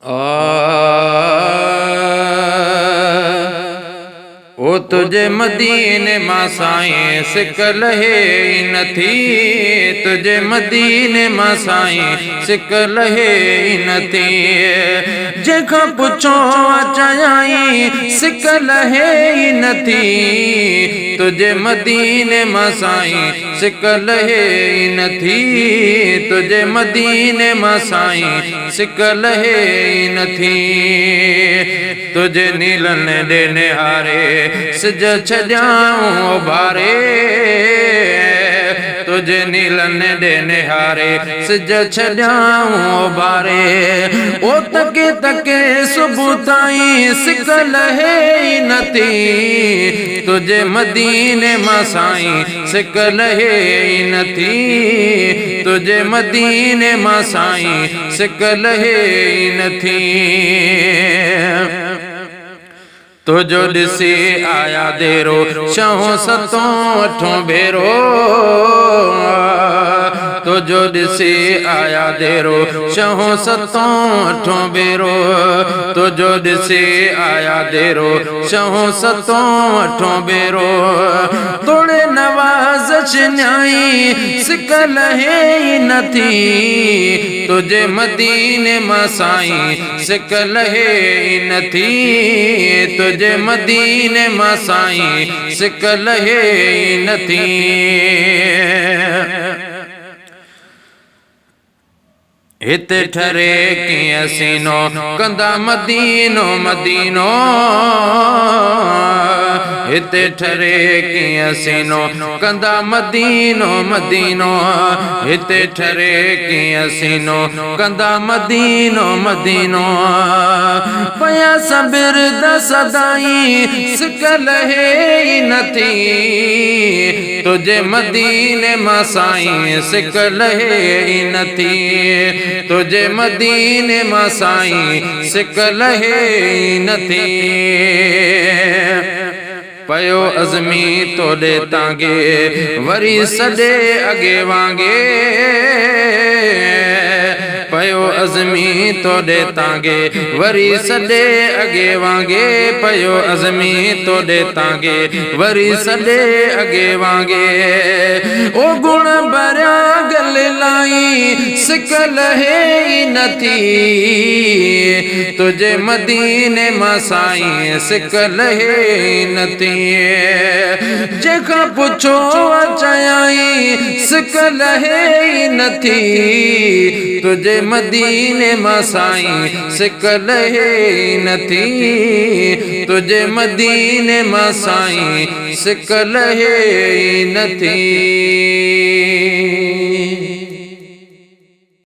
ओ तुझे मदीने मां साईं सिक लहे नथी, तुझे मदीने मां साईं सिक लहे नथी। जेका पुछो चयाई सिक लहे नथी, तुझे मदीने मां साईं सिक लहे नथी, तुझे मदीने मां साईं सिक लहे नथी। तुझे नीलन दे निहारे सिज छजाऊं बारे, तुझे नीलन दे निहारे सिज छजाऊं बारे। ओ तके तके सुबह ताईं सिक लहे नथी, तुझे मदीने मां साईं सिक लहे नथी, तुझे मदीने मां साईं सिक लहे नथी। तुझो ॾिसी आया देरो छहों सतों अठों भेरो, तुझो ॾिसी आया देरो छहों सतों अठों भेरो, तुझो ॾिसी आया देरो छहों सतों अठों भेरो। तोड़े नवाज़श न्याई सिक लहे नथी, तुझे मदीने मां साईं सिक लहे नथी, तुझे मदीने मां साईं सिक लहे नथी। हिते ठरे कीअं सीनो कंदा मदीनो मदीनो, हिते ठरे कीअं सीनो कंदा मदीनो मदीनो, हिते ठरे कीअं सीनो कंदा मदीनो मदीनो। पया सबीर द सदाई सिक लहे नथी, तुझे मदीने मां साईं सिक लहे नथी, तुझे मदीने मां साईं सिक लहे नथी। पयो अज़मी तोड़े तांगे वरी सॾे अॻे वांगे, पयो अज़मी तोड़े तांगे वरी सॾे अॻे वांगे, पयो अज़मी तोड़े तांगे वरी सॾे अॻे वांगे। ओ गुण भरिया गल लाई सिक लहे नथी, तुझे मदीने मां साईं सिक लहे नथी। जेका पुछो चयाई सिक लहे नथी, तुझे मदीने मां साईं सिक लहे नथी, तुझे मदीने मां साईं सिक लहे नथी।